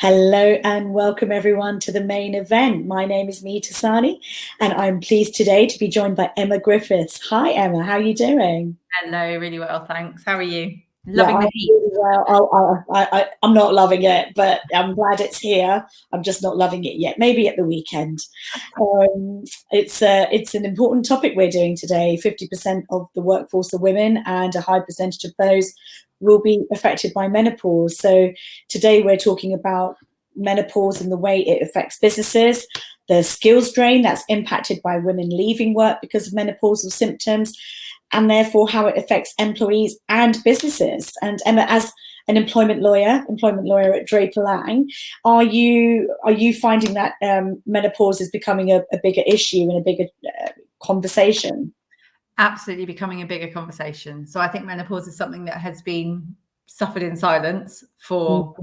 Hello and welcome everyone to the main event. My name is Meeta Sahni and I'm pleased today to be joined by Emma Griffiths. Hi Emma, how are you doing? Hello, really well, thanks. How are you? Yeah, Loving the I'm heat. really well. I'm not loving it, but I'm glad it's here. I'm just not loving it yet. Maybe at the weekend. It's an important topic we're doing today. 50% of the workforce are women, and a high percentage of those will be affected by menopause. So today we're talking about menopause and the way it affects businesses, the skills drain that's impacted by women leaving work because of menopausal symptoms, and therefore how it affects employees and businesses. And Emma, as an employment lawyer at Draper Lang, are you finding that menopause is becoming a bigger issue and a bigger conversation? Absolutely becoming a bigger conversation. So I think menopause is something that has been suffered in silence for,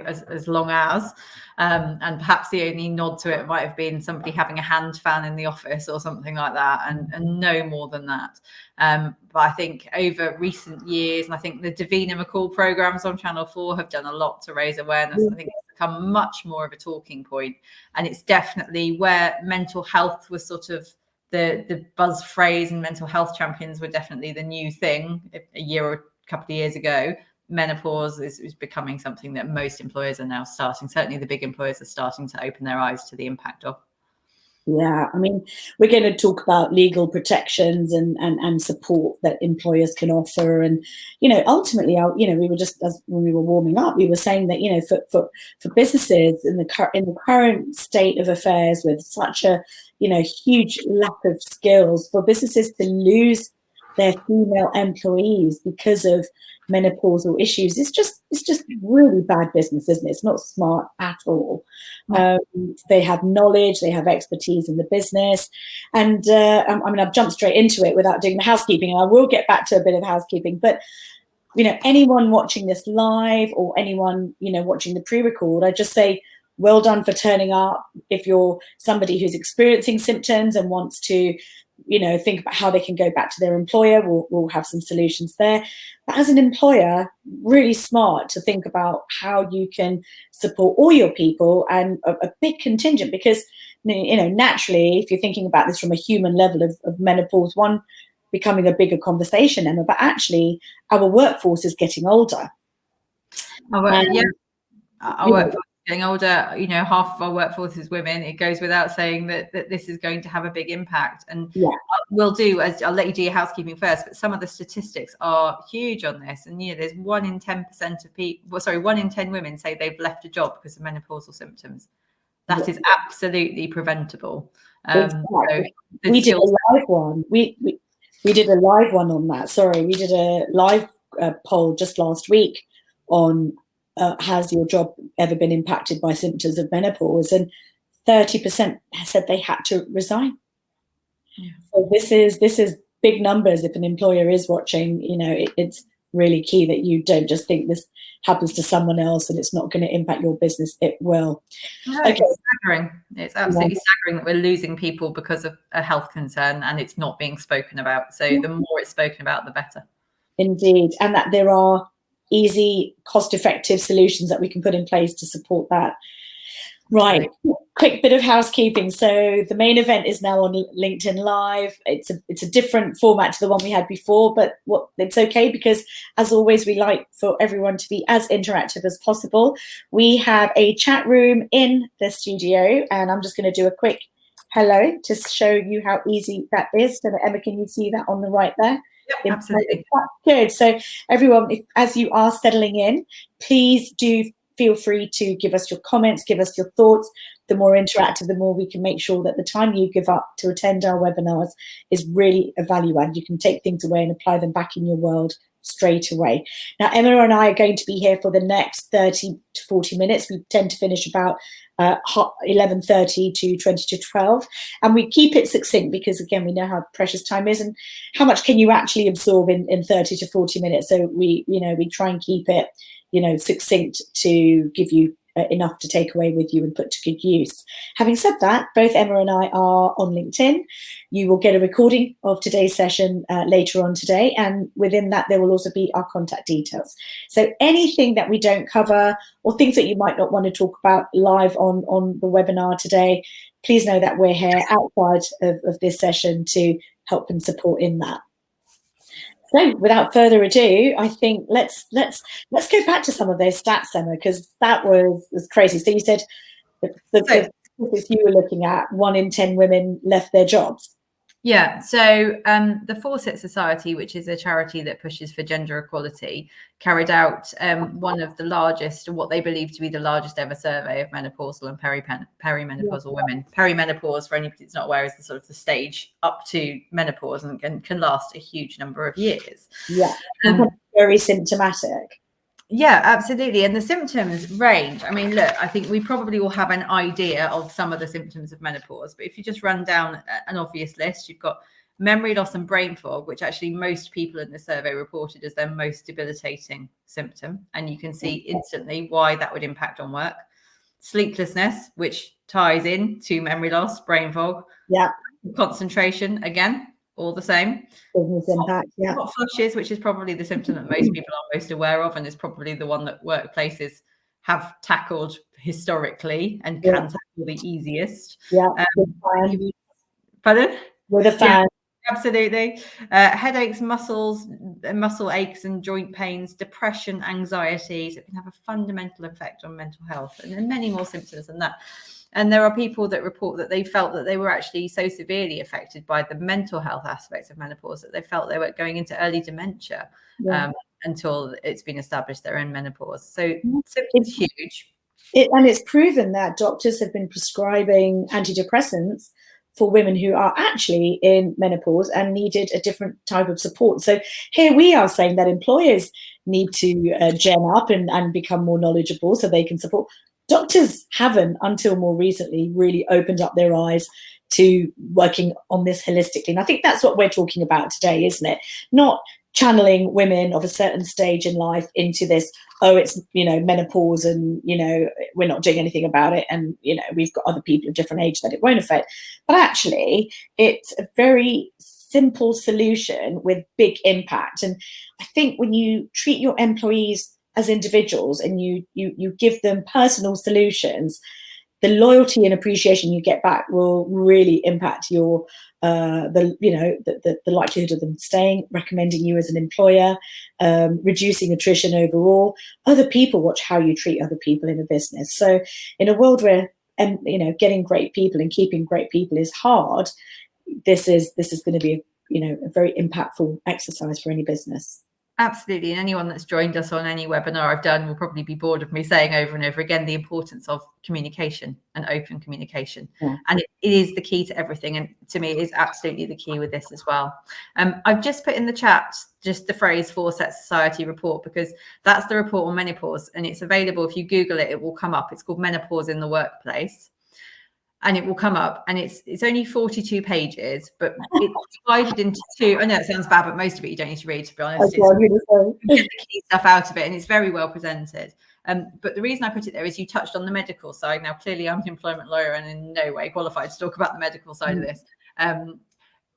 as long as, and perhaps the only nod to it might have been somebody having a hand fan in the office or something like that, and no more than that. But I think over recent years, and I think the Davina McCall programs on Channel 4 have done a lot to raise awareness. I think it's become much more of a talking point, and it's definitely where mental health was sort of the buzz phrase, and mental health champions were definitely the new thing a year or a couple of years ago. Menopause is becoming something that most employers are now starting. Certainly the big employers are starting to open their eyes to the impact of. Yeah, I mean, we're going to talk about legal protections and support that employers can offer. And, ultimately, we were just, when we were warming up, we were saying that, for businesses in the current state of affairs with such a, huge lack of skills, for businesses to lose their female employees because of menopausal issues, it's just really bad business, isn't it? It's not smart at all. They have knowledge, they have expertise in the business, and I've jumped straight into it without doing the housekeeping, and I will get back to a bit of housekeeping. But anyone watching this live or anyone watching the pre-record, I just say well done for turning up. If you're somebody who's experiencing symptoms and wants to think about how they can go back to their employer, we'll have some solutions there. But as an employer, really smart to think about how you can support all your people and a big contingent, because naturally, if you're thinking about this from a human level of menopause, one becoming a bigger conversation, Emma, but actually our workforce is getting older. Our workforce is getting older. Half of our workforce is women. It goes without saying that this is going to have a big impact. And I'll let you do your housekeeping first, but some of the statistics are huge on this. And there's 1 in 10% of people, 1 in 10 women say they've left a job because of menopausal symptoms. That is absolutely preventable. Exactly. We did a live one. We did a live one on that. Sorry, we did a live poll just last week on has your job ever been impacted by symptoms of menopause, and 30% said they had to resign. So this is big numbers. If an employer is watching, it's really key that you don't just think this happens to someone else and it's not going to impact your business. It will. No, okay. It's staggering. It's absolutely staggering that we're losing people because of a health concern and it's not being spoken about. So the more it's spoken about, the better. Indeed. And that there are easy, cost-effective solutions that we can put in place to support that. Right. Quick bit of housekeeping. So the main event is now on LinkedIn Live. It's a different format to the one we had before, but it's okay, because as always, we like for everyone to be as interactive as possible. We have a chat room in the studio, and I'm just going to do a quick hello to show you how easy that is. So Emma, can you see that on the right there? Yep, absolutely. Good. So everyone, as you are settling in, please do feel free to give us your comments, give us your thoughts. The more interactive, the more we can make sure that the time you give up to attend our webinars is really a value add. You can take things away and apply them back in your world straight away. Now, Emma and I are going to be here for the next 30 to 40 minutes. We tend to finish about 11:30 to 20 to 12. And we keep it succinct because, again, we know how precious time is and how much can you actually absorb in 30 to 40 minutes. So we try and keep it succinct to give you enough to take away with you and put to good use. Having said that, both Emma and I are on LinkedIn. You will get a recording of today's session later on today, and within that there will also be our contact details. So anything that we don't cover or things that you might not want to talk about live on the webinar today, please know that we're here outside of this session to help and support in that. So without further ado, I think let's go back to some of those stats, Emma, because that was crazy. So you said the statistics you were looking at, 1 in 10 women left their jobs. Yeah, so the Fawcett Society, which is a charity that pushes for gender equality, carried out one of the largest, what they believe to be the largest ever survey of menopausal and perimenopausal women. Perimenopause, for anybody that's not aware, is the sort of the stage up to menopause and can last a huge number of years. Yeah, very symptomatic. Yeah, absolutely. And the symptoms range. I mean, look, I think we probably all have an idea of some of the symptoms of menopause, but if you just run down an obvious list, you've got memory loss and brain fog, which actually most people in the survey reported as their most debilitating symptom. And you can see instantly why that would impact on work. Sleeplessness, which ties in to memory loss, brain fog. Yeah. Concentration, again, all the same. Business impact, yeah. Hot flushes, which is probably the symptom that most people are most aware of, and is probably the one that workplaces have tackled historically and can tackle the easiest. Yeah. Pardon? With a fan. Yeah, absolutely. Headaches, muscle aches and joint pains, depression, anxieties. It can have a fundamental effect on mental health, and then many more symptoms than that. And there are people that report that they felt that they were actually so severely affected by the mental health aspects of menopause that they felt they were going into early dementia until it's been established they're in menopause. So it's huge. And it's proven that doctors have been prescribing antidepressants for women who are actually in menopause and needed a different type of support. So here we are saying that employers need to gen up and become more knowledgeable so they can support. Doctors haven't, until more recently, really opened up their eyes to working on this holistically. And I think that's what we're talking about today, isn't it? Not channeling women of a certain stage in life into this, oh, it's, menopause and, we're not doing anything about it. And, we've got other people of different age that it won't affect. But actually, it's a very simple solution with big impact. And I think when you treat your employees as individuals and you give them personal solutions, the loyalty and appreciation you get back will really impact your the likelihood of them staying, recommending you as an employer, reducing attrition overall. Other people watch how you treat other people in a business. So in a world where getting great people and keeping great people is hard, this is going to be a very impactful exercise for any business. Absolutely. And anyone that's joined us on any webinar I've done will probably be bored of me saying over and over again the importance of communication and open communication. Yeah. And it is the key to everything. And to me, it is absolutely the key with this as well. I've just put in the chat just the phrase Fawcett Society report, because that's the report on menopause. And it's available. If you Google it, it will come up. It's called Menopause in the Workplace. And it will come up, and it's only 42 pages, but it's divided into two. I know it sounds bad, but most of it you don't need to read, to be honest. You get the key stuff out of it, and it's very well presented. But the reason I put it there is you touched on the medical side. Now, clearly, I'm an employment lawyer and in no way qualified to talk about the medical side of this.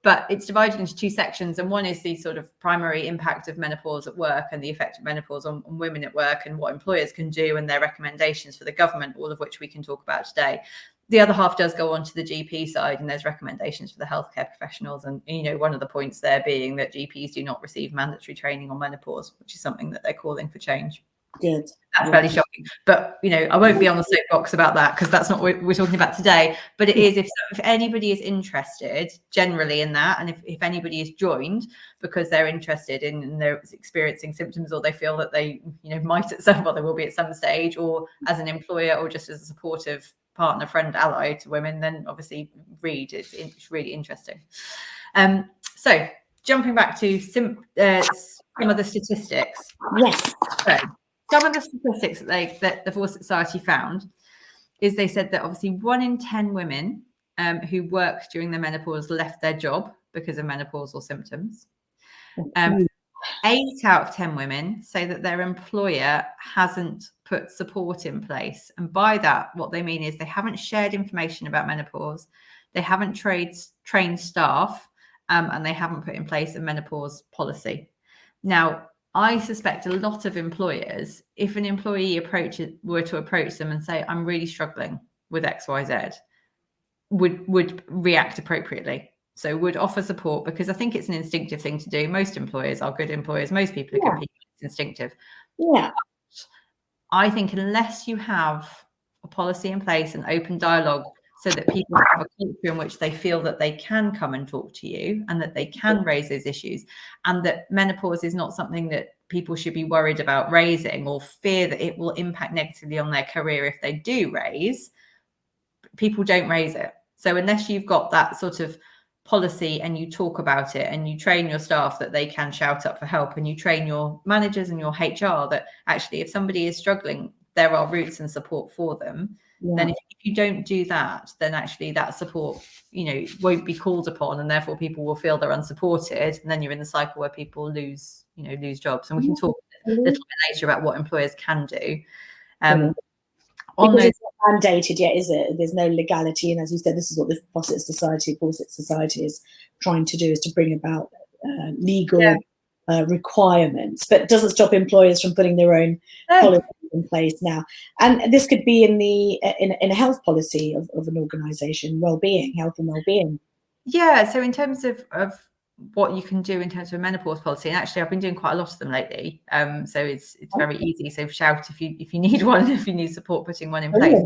But it's divided into two sections, and one is the sort of primary impact of menopause at work and the effect of menopause on women at work and what employers can do and their recommendations for the government, all of which we can talk about today. The other half does go on to the GP side, and there's recommendations for the healthcare professionals. And, one of the points there being that GPs do not receive mandatory training on menopause, which is something that they're calling for change. Good. That's fairly shocking. But, I won't be on the soapbox about that because that's not what we're talking about today. But it is, if anybody is interested generally in that, and if anybody is joined because they're interested in and they're experiencing symptoms, or they feel that they, might at some, well, they will be at some stage, or as an employer or just as a supportive partner, friend, ally to women, then obviously read. It's really interesting. So jumping back to some of the statistics. Yes. So some of the statistics that the Fawcett Society found is they said that obviously 1 in 10 women who worked during their menopause left their job because of menopausal symptoms. 8 out of 10 women say that their employer hasn't put support in place. And by that, what they mean is they haven't shared information about menopause, they haven't trained staff, and they haven't put in place a menopause policy. Now, I suspect a lot of employers, if an employee were to approach them and say, I'm really struggling with XYZ, would react appropriately. So would offer support, because I think it's an instinctive thing to do. Most employers are good employers. Most people are good people. It's instinctive. Yeah. But I think unless you have a policy in place and open dialogue so that people have a culture in which they feel that they can come and talk to you and that they can raise those issues, and that menopause is not something that people should be worried about raising or fear that it will impact negatively on their career if they do raise, people don't raise it. So unless you've got that sort of policy and you talk about it and you train your staff that they can shout up for help, and you train your managers and your HR that actually if somebody is struggling, there are routes and support for them, then if you don't do that, then actually that support, won't be called upon, and therefore people will feel they're unsupported, and then you're in the cycle where people lose jobs. And we can talk a little bit later about what employers can do. Because it's not mandated yet, is it? There's no legality, and as you said, this is what the Fawcett Society is trying to do, is to bring about legal requirements, but doesn't stop employers from putting their own policies in place now. And this could be in a health policy of an organisation, health and well-being. Yeah. So in terms of what you can do in terms of a menopause policy, and actually I've been doing quite a lot of them lately, so it's very easy. So shout if you need one, if you need support putting one in place.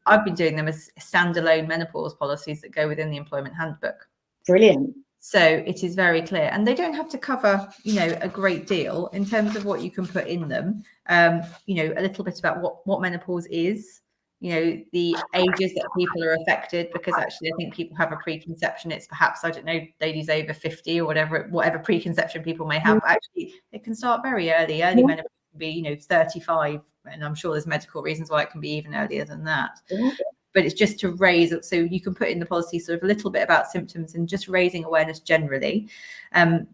I've been doing them as standalone menopause policies that go within the employment handbook. Brilliant. So it is very clear, and they don't have to cover a great deal in terms of what you can put in them. A little bit about what menopause is, the ages that people are affected, because actually I think people have a preconception. It's perhaps, I don't know, ladies over 50 or whatever preconception people may have. But actually, it can start very early. Menopause can be, 35, and I'm sure there's medical reasons why it can be even earlier than that. But it's just to raise, so you can put in the policy sort of a little bit about symptoms and just raising awareness generally,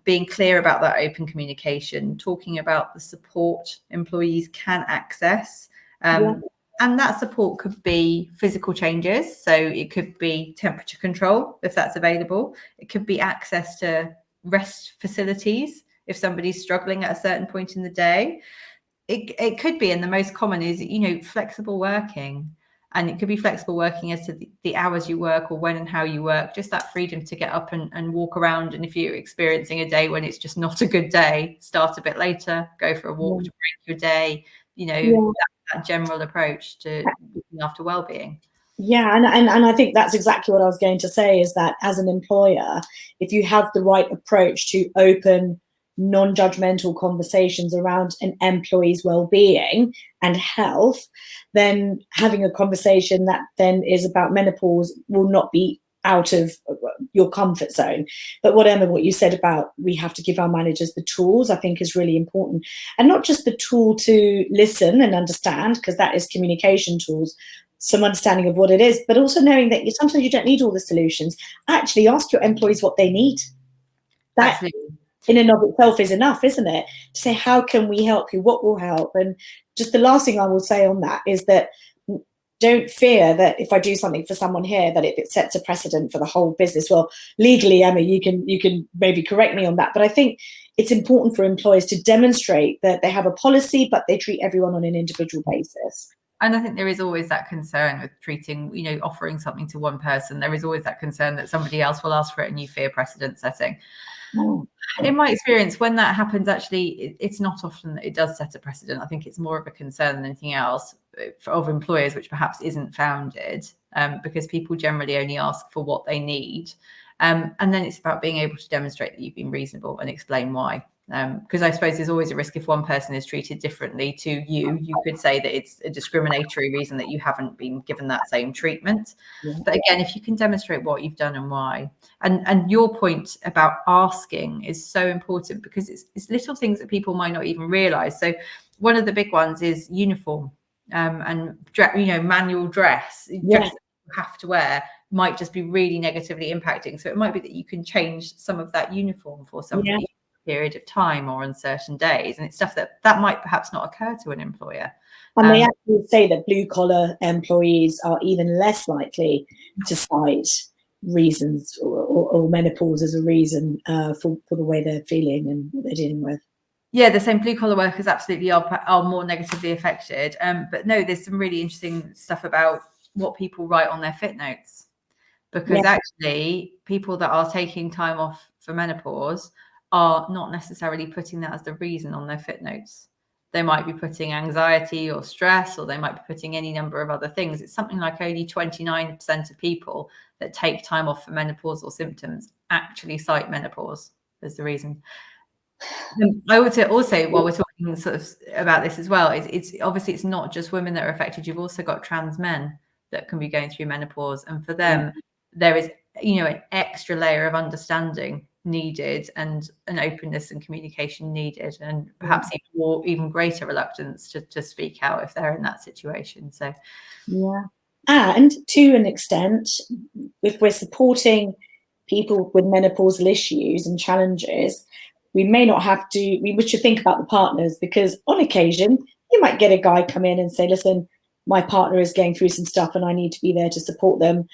being clear about that open communication, talking about the support employees can access. And that support could be physical changes. So it could be temperature control, if that's available. It could be access to rest facilities if somebody's struggling at a certain point in the day. It could be, and the most common is, flexible working. And it could be flexible working as to the hours you work or when and how you work, just that freedom to get up and walk around. And if you're experiencing a day when it's just not a good day, start a bit later, go for a walk to break your day, that general approach to looking after well-being. Yeah, and I think that's exactly what I was going to say, is that as an employer, if you have the right approach to open, non-judgmental conversations around an employee's well-being and health, then having a conversation that then is about menopause will not be out of your comfort zone. But what you said about we have to give our managers the tools, I think is really important. And not just the tool to listen and understand, because that is communication tools, some understanding of what it is, but also knowing that sometimes you don't need all the solutions. Actually ask your employees what they need. That Absolutely. In and of itself is enough, isn't it? To say, how can we help you? What will help? And just the last thing I will say on that is that don't fear that if I do something for someone here, that it sets a precedent for the whole business. Well, legally, Emma, you can maybe correct me on that, but I think it's important for employers to demonstrate that they have a policy, but they treat everyone on an individual basis. And I think there is always that concern with treating, offering something to one person. There is always that concern that somebody else will ask for it and you fear precedent setting. In my experience, when that happens, actually, it's not often that it does set a precedent. I think it's more of a concern than anything else of employers, which perhaps isn't founded, because people generally only ask for what they need. And then it's about being able to demonstrate that you've been reasonable and explain why. Because I suppose there's always a risk if one person is treated differently to you. You could say that it's a discriminatory reason that you haven't been given that same treatment. But again, if you can demonstrate what you've done and why, and your point about asking is so important, because it's little things that people might not even realize. So one of the big ones is uniform, and manual dress that you have to wear might just be really negatively impacting. So it might be that you can change some of that uniform for somebody. period of time or on certain days, and it's stuff that might perhaps not occur to an employer. And they actually say that blue collar employees are even less likely to cite reasons or menopause as a reason for the way they're feeling and what they're dealing with. Yeah, the same blue collar workers absolutely are more negatively affected. But no, there's some really interesting stuff about what people write on their fit notes, because actually people that are taking time off for menopause are not necessarily putting that as the reason on their fit notes. They might be putting anxiety or stress, or they might be putting any number of other things. It's something like only 29% of people that take time off for menopausal symptoms actually cite menopause as the reason. I would say also, while we're talking sort of about this as well, it's obviously it's not just women that are affected. You've also got trans men that can be going through menopause, and for them, there is an extra layer of understanding needed and an openness and communication needed, and perhaps even greater reluctance to speak out if they're in that situation. So and to an extent, if we're supporting people with menopausal issues and challenges, we may not have to, we should think about the partners, because on occasion you might get a guy come in and say, listen, my partner is going through some stuff and I need to be there to support them.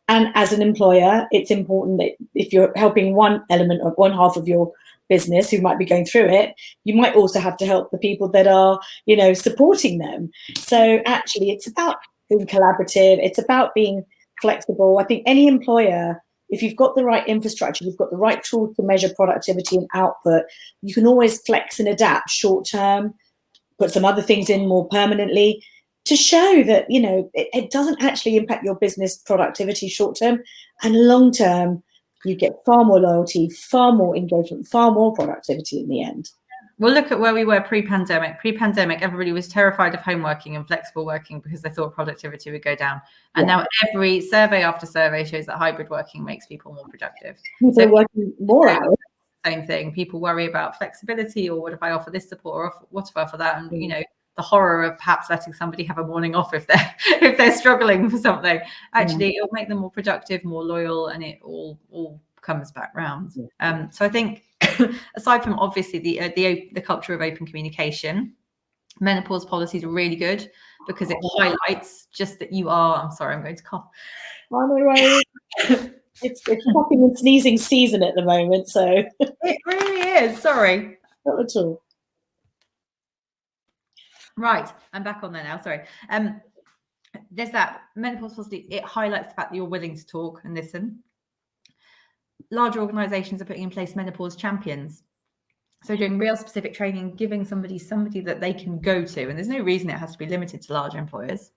And as an employer, it's important that if you're helping one element of one half of your business who might be going through it, you might also have to help the people that are, supporting them. So actually it's about being collaborative. It's about being flexible. I think any employer, if you've got the right infrastructure, you've got the right tools to measure productivity and output, you can always flex and adapt short term, put some other things in more permanently, to show that, it doesn't actually impact your business productivity short term, and long term, you get far more loyalty, far more engagement, far more productivity in the end. Well, look at where we were pre-pandemic. Pre-pandemic, everybody was terrified of home working and flexible working because they thought productivity would go down. And now every survey after survey shows that hybrid working makes people more productive. People are working more hours. Same thing. People worry about flexibility, or what if I offer this support, or what if I offer that? And the horror of perhaps letting somebody have a morning off if they're struggling for something. Actually, it'll make them more productive, more loyal, and it all comes back round. So I think, aside from obviously the culture of open communication, menopause policies are really good because it highlights just that you are. I'm sorry, I'm going to cough. It's coughing and sneezing season at the moment, so it really is. Sorry, not at all. Right, I'm back on there now. Sorry. There's that menopause policy. It highlights the fact that you're willing to talk and listen. Larger organisations are putting in place menopause champions. So doing real specific training, giving somebody that they can go to, and there's no reason it has to be limited to larger employers.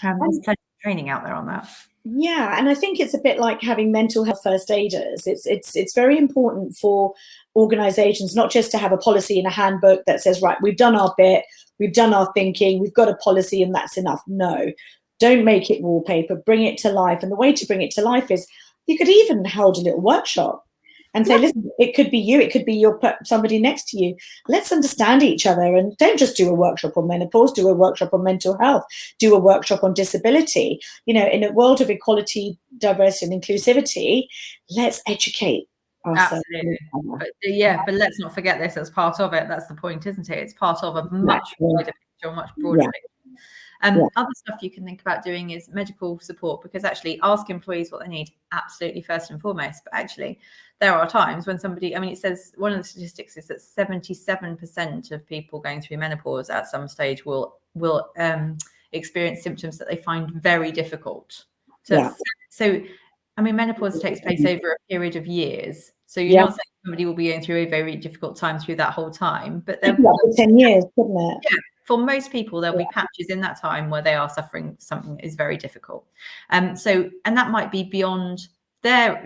There's plenty of training out there on that. Yeah, and I think it's a bit like having mental health first aiders. It's very important for organisations not just to have a policy and a handbook that says, right, we've done our bit, we've done our thinking, we've got a policy and that's enough. No, don't make it wallpaper, bring it to life. And the way to bring it to life is you could even hold a little workshop and say, listen, it could be you, it could be somebody next to you. Let's understand each other, and don't just do a workshop on menopause, do a workshop on mental health, do a workshop on disability. In a world of equality, diversity and inclusivity, let's educate ourselves. Absolutely. But let's not forget this as part of it. That's the point, isn't it? It's part of a much wider picture, much broader picture. Other stuff you can think about doing is medical support, because actually ask employees what they need, absolutely first and foremost. But actually, there are times when somebody, it says one of the statistics is that 77% of people going through menopause at some stage will experience symptoms that they find very difficult. So menopause takes place over a period of years. So you're not saying somebody will be going through a very difficult time through that whole time, but there for 10 years, couldn't it? Yeah. For most people, there'll be patches in that time where they are suffering something that is very difficult. And that might be beyond their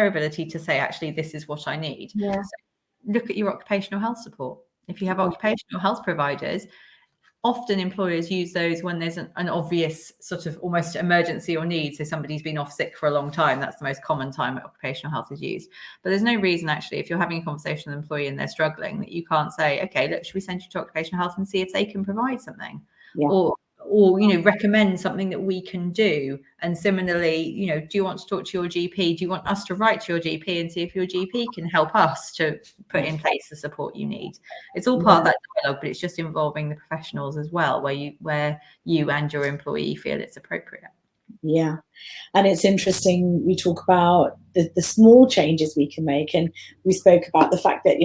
ability to say, actually, this is what I need. Yeah. So look at your occupational health support. If you have occupational health providers, often employers use those when there's an obvious sort of almost emergency or need. So somebody's been off sick for a long time. That's the most common time that occupational health is used. But there's no reason, actually, if you're having a conversation with an employee and they're struggling, that you can't say, okay, look, should we send you to occupational health and see if they can provide something? or recommend something that we can do. And similarly, do you want to talk to your GP? Do you want us to write to your GP and see if your GP can help us to put in place the support you need? It's all part of that dialogue, but it's just involving the professionals as well, where you and your employee feel it's appropriate. Yeah. And it's interesting, we talk about the small changes we can make. And we spoke about the fact that,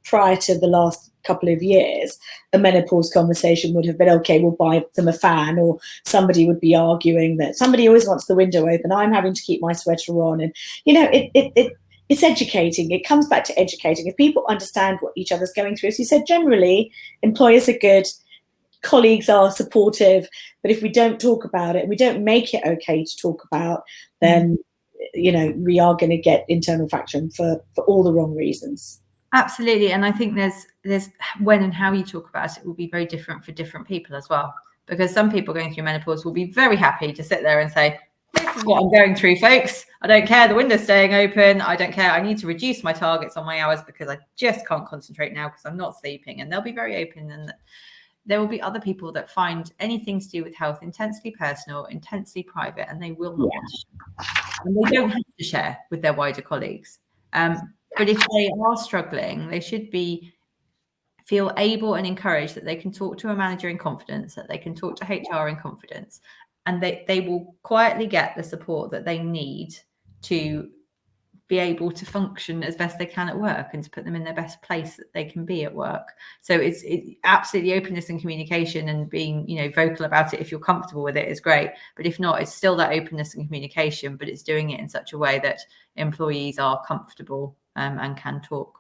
prior to the last couple of years, a menopause conversation would have been, okay, we'll buy them a fan, or somebody would be arguing that somebody always wants the window open, I'm having to keep my sweater on. And, it's educating. It comes back to educating. If people understand what each other's going through, as you said, generally, employers are good, colleagues are supportive, but if we don't talk about it and we don't make it okay to talk about, then we are going to get internal faction for all the wrong reasons. Absolutely. And I think there's when and how you talk about it will be very different for different people as well, because some people going through menopause will be very happy to sit there and say, this is what I'm going through, folks. I don't care the window's staying open. I don't care. I need to reduce my targets on my hours because I just can't concentrate now because I'm not sleeping. And they'll be very open. And there will be other people that find anything to do with health intensely personal, intensely private, and they will not want to share. And they don't have to share with their wider colleagues. But if they are struggling, they should feel able and encouraged that they can talk to a manager in confidence, that they can talk to HR in confidence, and they will quietly get the support that they need to be able to function as best they can at work and to put them in their best place that they can be at work. So it's absolutely openness and communication, and being vocal about it if you're comfortable with it is great, but if not, it's still that openness and communication, but it's doing it in such a way that employees are comfortable and can talk.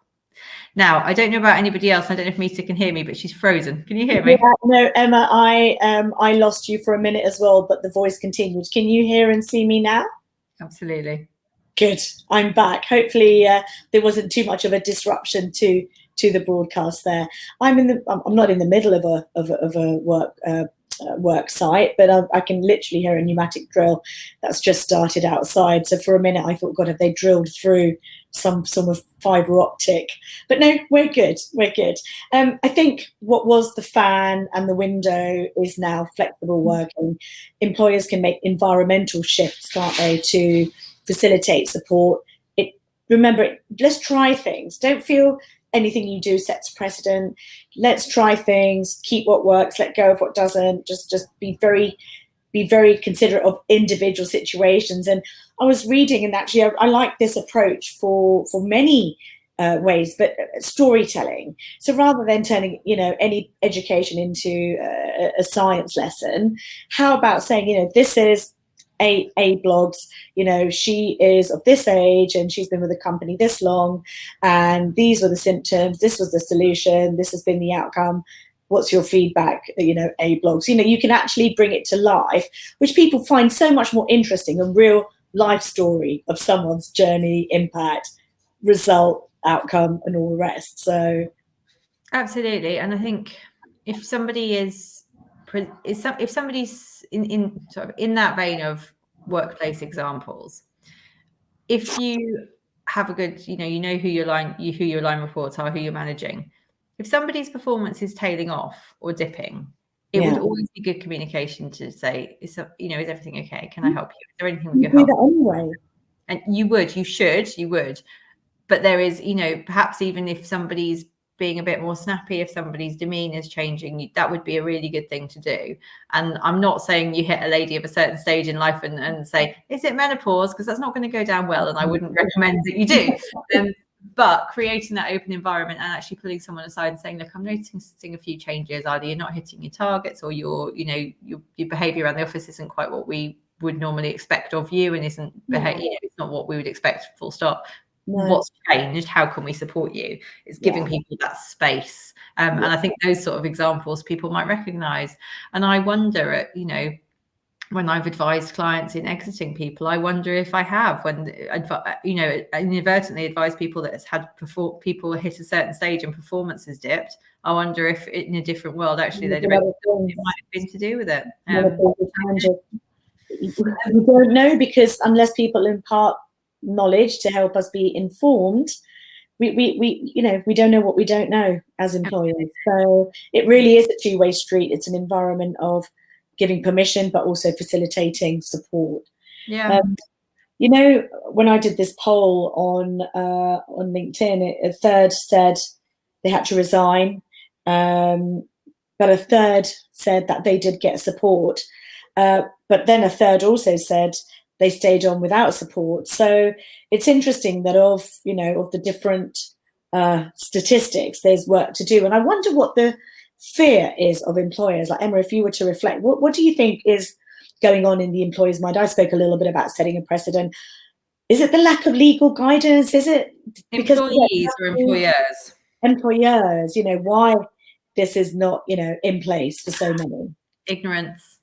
Now, I don't know about anybody else. I don't know if Meeta can hear me, but she's frozen. Can you hear me? Yeah, no, Emma, I lost you for a minute as well, but the voice continued. Can you hear and see me now? Absolutely. Good. I'm back. Hopefully there wasn't too much of a disruption to the broadcast there. I'm not in the middle of a work site, but I can literally hear a pneumatic drill that's just started outside. So for a minute I thought, God, have they drilled through some sort of fiber optic? But no, we're good. I think what was the fan and the window is now flexible working. Employers can make environmental shifts, can't they, to facilitate support. Remember, let's try things. Don't feel anything you do sets precedent. Let's try things, keep what works, let go of what doesn't. Just be very considerate of individual situations. And I was reading, and actually I like this approach for many ways, but storytelling. So rather than turning any education into a science lesson, how about saying, this is a blogs, she is of this age and she's been with the company this long, and these were the symptoms, this was the solution, this has been the outcome, what's your feedback? A blogs, you can actually bring it to life, which people find so much more interesting, a real life story of someone's journey, impact, result, outcome, and all the rest. So absolutely. And I think if somebody if somebody's in sort of in that vein of workplace examples, if you have a good, you know who your line reports are, who you're managing, if somebody's performance is tailing off or dipping, it would always be good communication to say, is everything okay? Can I help you? Is there anything we can help? Anyway. And you would. But there is, perhaps even if somebody's being a bit more snappy, if somebody's demeanor is changing, that would be a really good thing to do. And I'm not saying you hit a lady of a certain stage in life and say, is it menopause? Because that's not going to go down well. And I wouldn't recommend that you do. But creating that open environment and actually pulling someone aside and saying, look, I'm noticing a few changes. Either you're not hitting your targets, or your behavior around the office isn't quite what we would normally expect of you, and isn't it's not what we would expect, full stop. No. What's changed? How can we support you? It's giving people that space. And I think those sort of examples people might recognize. And I wonder, when I've advised clients in exiting people, I wonder if I have, inadvertently advised people that has had people hit a certain stage and performance has dipped. I wonder if in a different world, actually, it might have been to do with it. We don't know, because unless people impart knowledge to help us be informed, we don't know what we don't know as employers. So it really is a two-way street. It's an environment of giving permission, but also facilitating support. Yeah. You know, when I did this poll on LinkedIn, a third said they had to resign, but a third said that they did get support. But then a third also said they stayed on without support. So it's interesting that of the different statistics, there's work to do. And I wonder what the fear is of employers. Like, Emma, if you were to reflect, what do you think is going on in the employer's mind? I spoke a little bit about setting a precedent. Is it the lack of legal guidance? Is it because employees or employers? Employers, why this is not, in place for so many. Ignorance.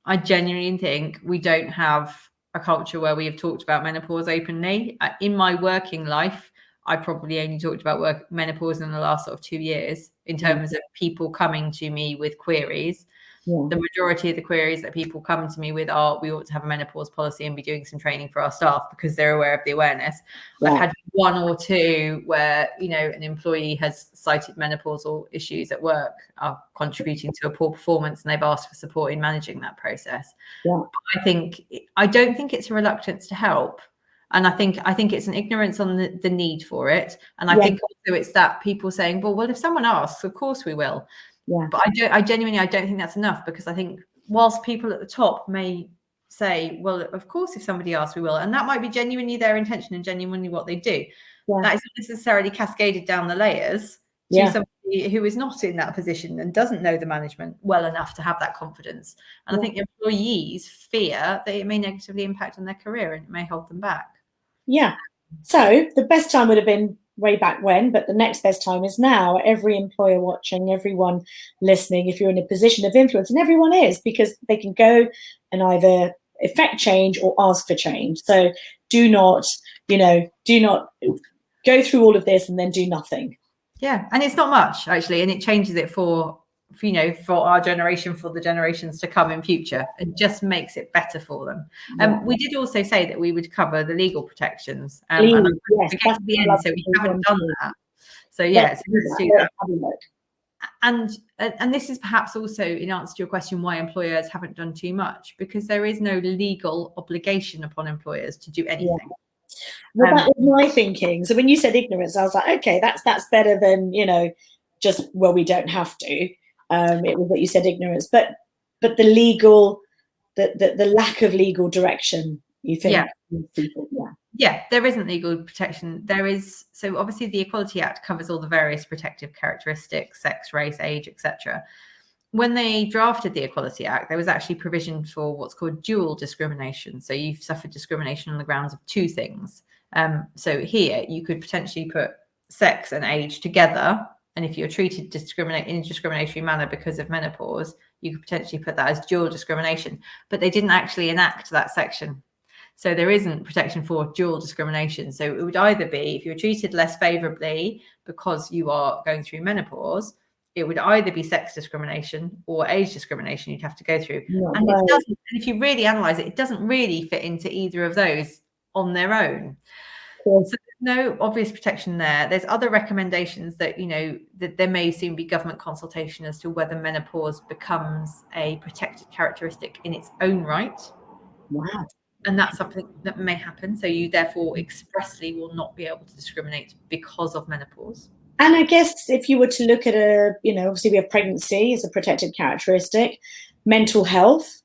I genuinely think we don't have a culture where we have talked about menopause openly. In my working life, I probably only talked about menopause in the last sort of 2 years in terms of people coming to me with queries. Yeah. The majority of the queries that people come to me with are, we ought to have a menopause policy and be doing some training for our staff because they're aware of the awareness. Yeah. I've had 1 or 2 where, an employee has cited menopausal issues at work are contributing to a poor performance, and they've asked for support in managing that process. Yeah. I don't think it's a reluctance to help. And I think it's an ignorance on the need for it. And I think also it's that people saying, well, if someone asks, of course we will. Yeah. But I genuinely don't think that's enough, because I think whilst people at the top may say, well, of course, if somebody asks, we will, and that might be genuinely their intention and genuinely what they do, that is not necessarily cascaded down the layers to somebody who is not in that position and doesn't know the management well enough to have that confidence. And I think employees fear that it may negatively impact on their career and it may hold them back. Yeah. So the best time would have been way back when, but the next best time is now. Every employer watching, everyone listening, if you're in a position of influence, and everyone is, because they can go and either effect change or ask for change. So do not go through all of this and then do nothing. Yeah, and it's not much actually, and it changes it for our generation, for the generations to come in future, and just makes it better for them. We did also say that we would cover the legal protections. And yes, that's the end, so we haven't done that. So let's do that. And this is perhaps also in answer to your question why employers haven't done too much, because there is no legal obligation upon employers to do anything. Yeah. Well, that was my thinking. So when you said ignorance, I was like, okay, that's better than just we don't have to. It was that you said ignorance, but the legal, the lack of legal direction, you think? People, yeah, there isn't legal protection. There is, so obviously the Equality Act covers all the various protective characteristics, sex, race, age, etc. When they drafted the Equality Act, there was actually provision for what's called dual discrimination. So you've suffered discrimination on the grounds of 2 things. So here you could potentially put sex and age together. And if you're treated in a discriminatory manner because of menopause, you could potentially put that as dual discrimination. But they didn't actually enact that section. So there isn't protection for dual discrimination. So it would either be, if you're treated less favorably because you are going through menopause, it would either be sex discrimination or age discrimination you'd have to go through. And it doesn't, and if you really analyze it, it doesn't really fit into either of those on their own. So there's no obvious protection there. There's other recommendations that, that there may soon be government consultation as to whether menopause becomes a protected characteristic in its own right. Wow. And that's something that may happen. So you therefore expressly will not be able to discriminate because of menopause. And I guess if you were to look at obviously we have pregnancy as a protected characteristic, mental health,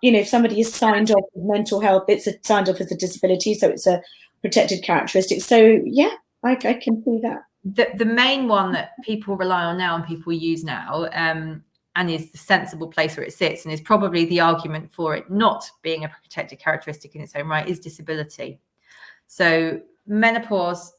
if somebody is signed off with mental health, it's signed off as a disability, so it's a protected characteristic. So yeah, I can see that. The main one that people rely on now and people use now, and is the sensible place where it sits, and is probably the argument for it not being a protected characteristic in its own right, is disability. So menopause,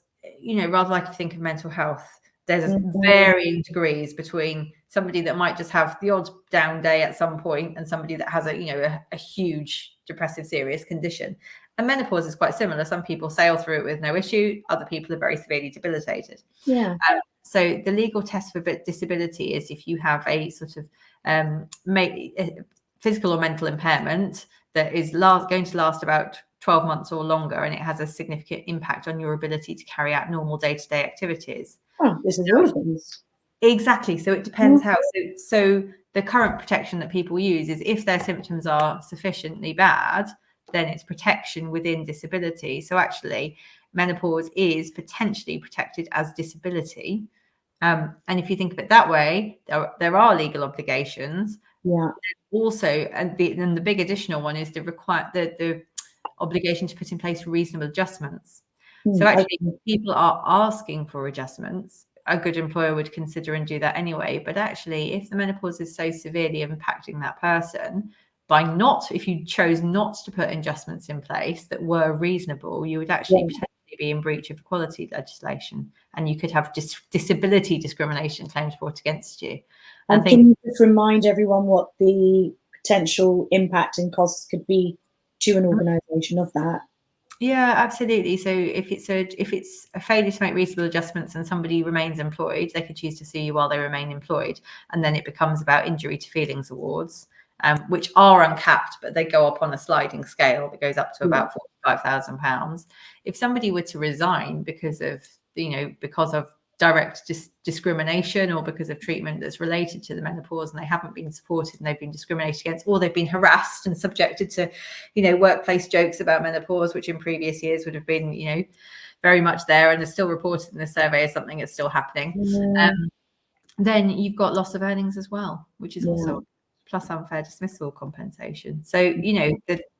rather like if you think of mental health, there's varying degrees between somebody that might just have the odd down day at some point and somebody that has a huge depressive serious condition. And menopause is quite similar. Some people sail through it with no issue. Other people are very severely debilitated. Yeah. So the legal test for disability is if you have a sort of physical or mental impairment that is going to last about 12 months or longer, and it has a significant impact on your ability to carry out normal day-to-day activities. Oh, this is all things. Exactly. So it depends how. So the current protection that people use is if their symptoms are sufficiently bad, then it's protection within disability. So actually, menopause is potentially protected as disability. And if you think of it that way, there are legal obligations. Yeah. Also, and the big additional one is the obligation to put in place reasonable adjustments. So actually, people are asking for adjustments. A good employer would consider and do that anyway. But actually, if the menopause is so severely impacting that person, if you chose not to put adjustments in place that were reasonable, you would actually potentially be in breach of equality legislation, and you could have disability discrimination claims brought against you. And can you just remind everyone what the potential impact and costs could be to an organisation of that? Yeah, absolutely. So if it's a failure to make reasonable adjustments and somebody remains employed, they could choose to sue you while they remain employed, and then it becomes about injury to feelings awards, which are uncapped, but they go up on a sliding scale that goes up to about £45,000. If somebody were to resign because of direct discrimination or because of treatment that's related to the menopause, and they haven't been supported and they've been discriminated against, or they've been harassed and subjected to, workplace jokes about menopause, which in previous years would have been, very much there and is still reported in the survey as something that's still happening. Then you've got loss of earnings as well, which is also plus unfair dismissal compensation. So,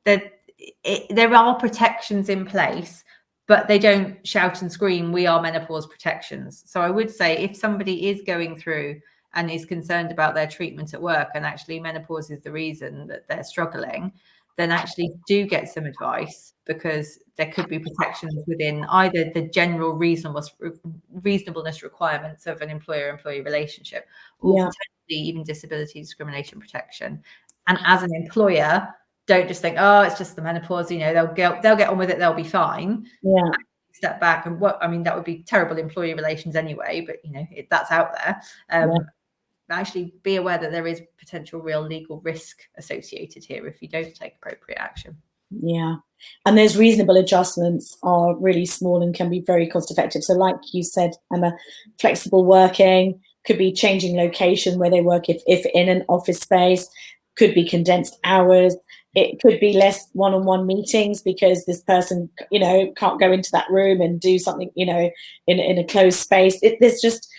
there are protections in place, but they don't shout and scream, we are menopause protections. So I would say if somebody is going through and is concerned about their treatment at work, and actually menopause is the reason that they're struggling, then actually do get some advice, because there could be protections within either the general reasonableness requirements of an employer-employee relationship, or potentially even disability discrimination protection. And as an employer, don't just think, oh, it's just the menopause, they'll get on with it, they'll be fine. Yeah. Step back, and that would be terrible employee relations anyway, but that's out there. Actually be aware that there is potential real legal risk associated here if you don't take appropriate action. Yeah. And those reasonable adjustments are really small and can be very cost effective. So like you said, Emma, flexible working, could be changing location where they work if in an office space, could be condensed hours. It could be less one-on-one meetings because this person, can't go into that room and do something, in a closed space. There's just,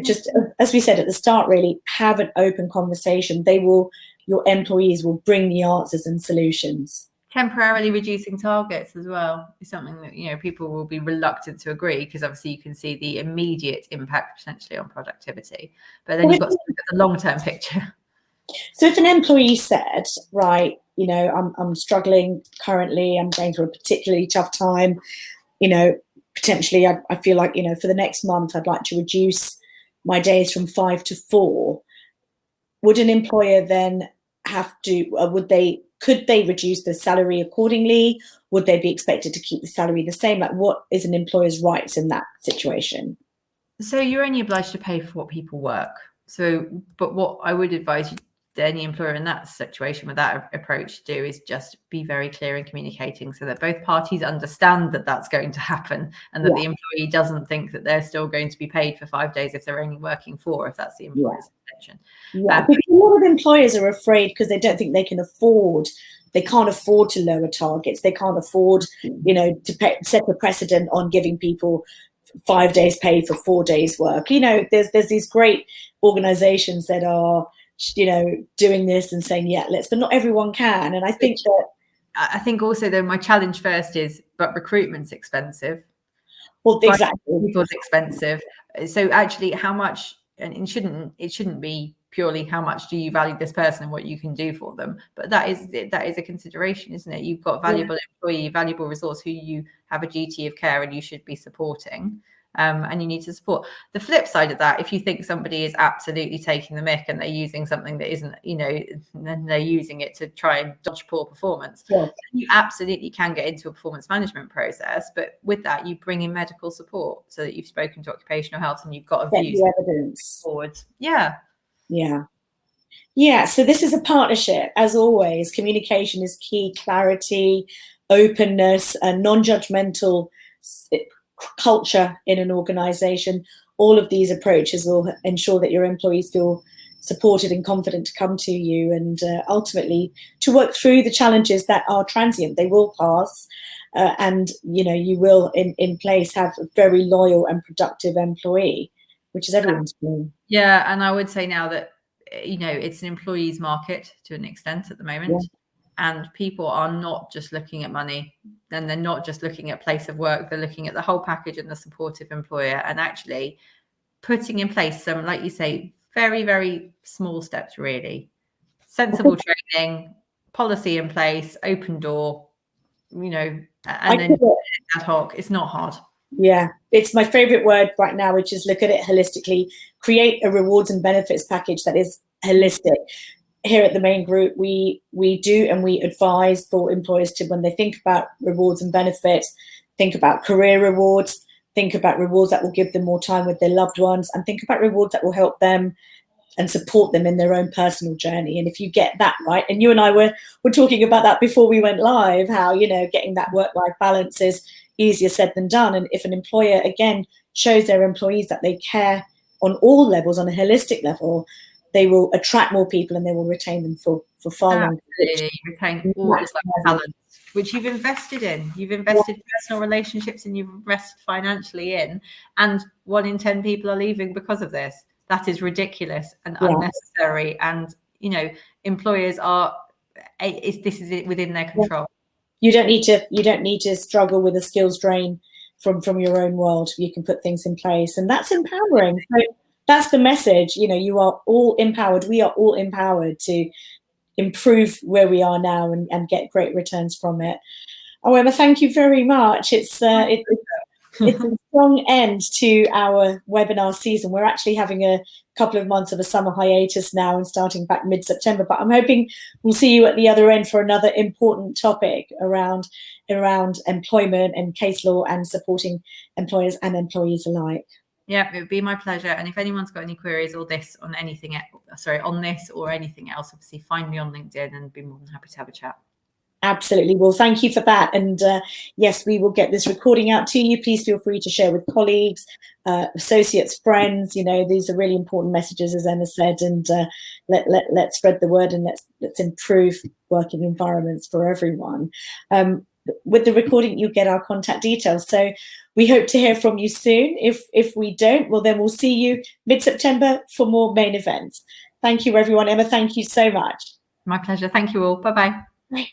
just as we said at the start, really have an open conversation. Your employees will bring the answers and solutions. Temporarily reducing targets as well is something that people will be reluctant to agree, because obviously you can see the immediate impact potentially on productivity, but then you've got to look at the long-term picture. So if an employee said, right, I'm struggling currently, I'm going through a particularly tough time, potentially I feel like, for the next month, I'd like to reduce my days from 5 to 4. Would an employer then could they reduce the salary accordingly? Would they be expected to keep the salary the same? Like, what is an employer's rights in that situation? So you're only obliged to pay for what people work. But what I would advise any employer in that situation with that approach to do is just be very clear in communicating, so that both parties understand that that's going to happen, and that the employee doesn't think that they're still going to be paid for 5 days if they're only working 4, if that's the employer's intention. Because a lot of employers are afraid because they don't think they can't afford to lower targets. They can't afford, to set a precedent on giving people 5 days pay for 4 days work. There's these great organizations that are, doing this and saying, but not everyone can. And I think also, though, my challenge first is, but recruitment's expensive. Well, exactly. People's expensive. So actually, how much, and it shouldn't be purely how much do you value this person and what you can do for them, but that is a consideration, isn't it? You've got a valuable employee, valuable resource who you have a duty of care and you should be supporting. And you need to support. The flip side of that, if you think somebody is absolutely taking the mick and they're using something that isn't, then they're using it to try and dodge poor performance, you absolutely can get into a performance management process. But with that, you bring in medical support so that you've spoken to occupational health and you've got a view evidence forward. So this is a partnership. As always, communication is key. Clarity, openness, and non-judgmental culture in an organization. All of these approaches will ensure that your employees feel supported and confident to come to you, and ultimately to work through the challenges that are transient. They will pass, and you will in place have a very loyal and productive employee, which is everyone's dream. Yeah, and I would say now that it's an employees market to an extent at the moment. Yeah. And people are not just looking at money, and they're not just looking at place of work, they're looking at the whole package and the supportive employer, and actually putting in place some, like you say, very, very small steps, really. Sensible training, policy in place, open door, and then ad hoc. It's not hard. Yeah, it's my favorite word right now, which is look at it holistically. Create a rewards and benefits package that is holistic. Here at the main group, we do, and we advise for employers to, when they think about rewards and benefits, think about career rewards, think about rewards that will give them more time with their loved ones, and think about rewards that will help them and support them in their own personal journey. And if you get that right, and you and I were talking about that before we went live, how getting that work-life balance is easier said than done. And if an employer again shows their employees that they care on all levels, on a holistic level, they will attract more people and they will retain them for far longer. Retain all that talent, which you've invested in. You've invested personal relationships, and you've invested financially in, and 1 in 10 people are leaving because of this. That is ridiculous and unnecessary. And employers this is within their control. You don't need to struggle with a skills drain from your own world. You can put things in place, and that's empowering. So that's the message. You are all empowered. We are all empowered to improve where we are now and get great returns from it. Oh, Emma, thank you very much. It's a strong end to our webinar season. We're actually having a couple of months of a summer hiatus now and starting back mid-September, but I'm hoping we'll see you at the other end for another important topic around employment and case law and supporting employers and employees alike. Yeah, it would be my pleasure. And if anyone's got any queries on this or anything else, obviously find me on LinkedIn and be more than happy to have a chat. Absolutely. Well, thank you for that. And yes, we will get this recording out to you. Please feel free to share with colleagues, associates, friends. These are really important messages, as Emma said, and let's spread the word, and let's improve working environments for everyone. With the recording, you get our contact details. So we hope to hear from you soon. If we don't, well, then we'll see you mid-September for more main events. Thank you, everyone. Emma, thank you so much. My pleasure. Thank you all. Bye-bye. Bye.